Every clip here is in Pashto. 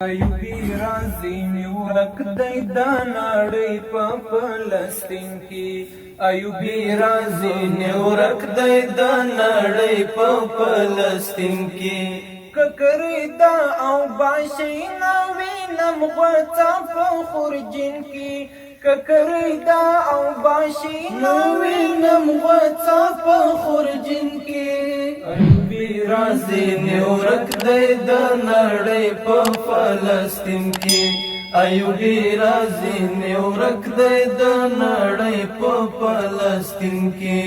ایوبی رازی نیورک دی دا نړۍ په فلسطین کې ایوبی رازی نیورک دی دا نړۍ په فلسطین کې ککری دا او باشي نوینم غوڅه په خورجین کې ککری دا او باشي نوینم غوڅه په خورجین کې ایوبی رازی نیورک دی دا نړۍ په فلسطین کې ایوبی رازی نیورک دی دا نړۍ په فلسطین کې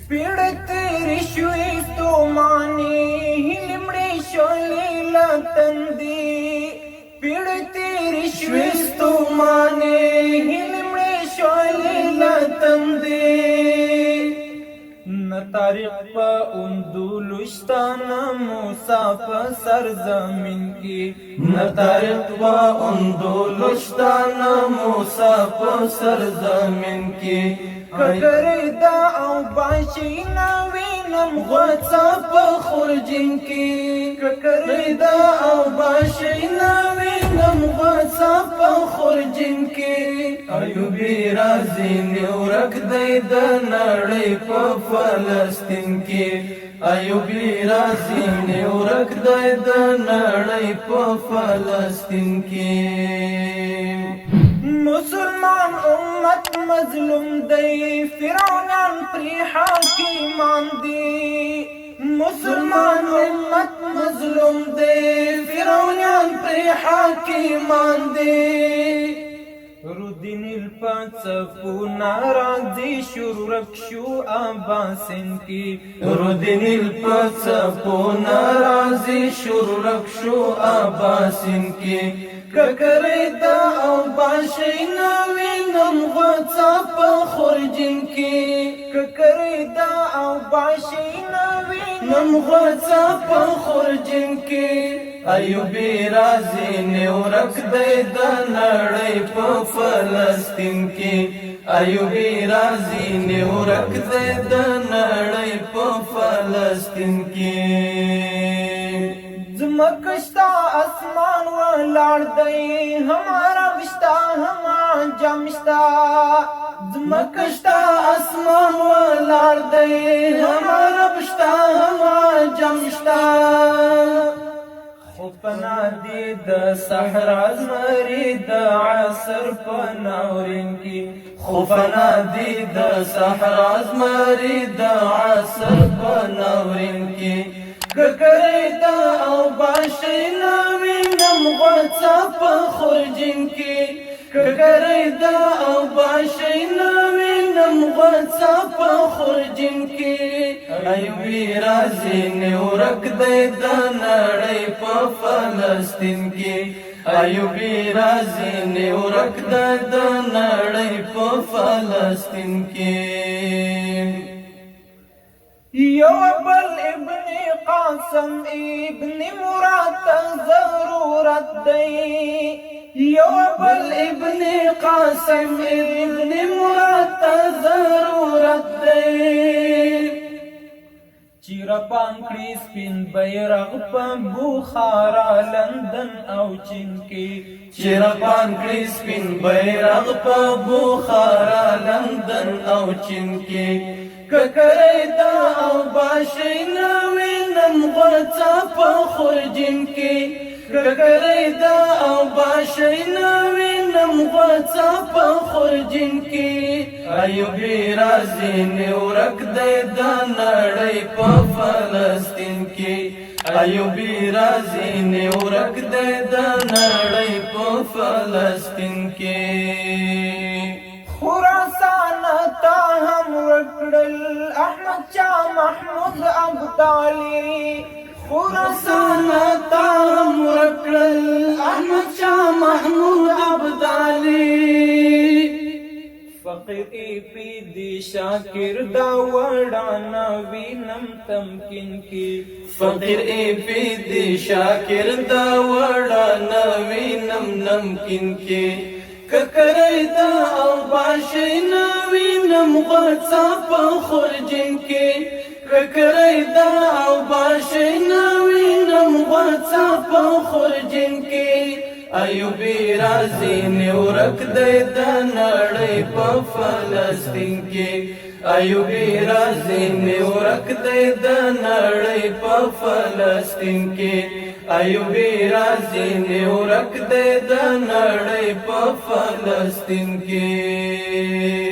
پیړۍ تیرې شوې ستومانې هیلې مړې شولې له تندې پیړۍ تیرې شوې ستومانې هیلې مړې شولې له تندې نه تاریخ په اندلسان موسی په سرزمین کې نه تاریخ په اندلسان موسی په سرزمین کې ککری دا او باشي نوینم غوڅه په خورجین کې ککری دا او باشي نوینم غوڅه په خورجین کې ایوبی رازی نیورک دی د نړۍ په فلسطین کې ایوبی رازی نیورک دی د نړۍ په فلسطین کې مسلمان امت مظلوم دی فرعونان پری حاکمان دی مسلمان امت مظلوم دی فرعونان پری حاکمان دی رودین الپاڅپونا راځي شورک شو اباسین کی رودین الپاڅپونا راځي شورک شو اباسین کی ککری دا او باشي نوینم غوڅه په خورجین کې ککری دا او باشي نوینم غوڅه په خورجین کې ایوبی رازی نیورک دی د نړۍ په فلسطین کې ایوبی رازی نیورک دی د نړۍ په فلسطین کې زمکشتا اسمان ولاړ دی ہمارا وشتا ہما جمشتا زمکشتا اسمان ولاړ دی ہمارا وشتا ہما جمشتا خوپنا دی د صحرا زمری د عصر پناورین کی خوپنا دی د صحرا زمری د عصر پناورین کی ککری دا او باشي نوینم غوڅه په خورجین کې ککری دا او باشي نوینم غوڅه په خورجین کې ایوبی رازی نیورک دی د نړۍ په فلسطین کې ایوبی رازی نیورک دی د نړۍ په فلسطین کې یو بل ابن قاسم ابن مراد ضرورت دی یو بل ابن قاسم ابن مراد ضرورت دی چیرپان کړي سپین بیرغ په بخارا لندن او چین کې چیرپان کړي سپین بیرغ په بخارا لندن او چین کې ککری دا او باشي نوینم غوڅه په خورجین کې ککری دا او باشي نوینم غوڅه په خورجین کې ایوبی رازی نیورک دی د نړۍ په فلسطین کې ایوبی رازی نیورک دی د نړۍ په فلسطین کې خراسان تا هم وکړل احمد شاه محمود ابدالي خراسان تا هم وکړل احمد شاه محمود ابدالي فقیر پی دی شاکر دا وړانا وینم تمکین کی فقیر پی دی شاکر دا وړانا وینم نمکین کی ککری دا او باشي نوینم غوڅه په خورجین کې ککری دا او باشی نوینم غوڅه په خورجین کې ایوبی رازی نیورک دی د نړۍ په فلسطین کې ایوبی رازی نیورک دی د نړۍ په فلسطین کې ایوبی رازی نیورک دی د نړۍ په فلسطین کې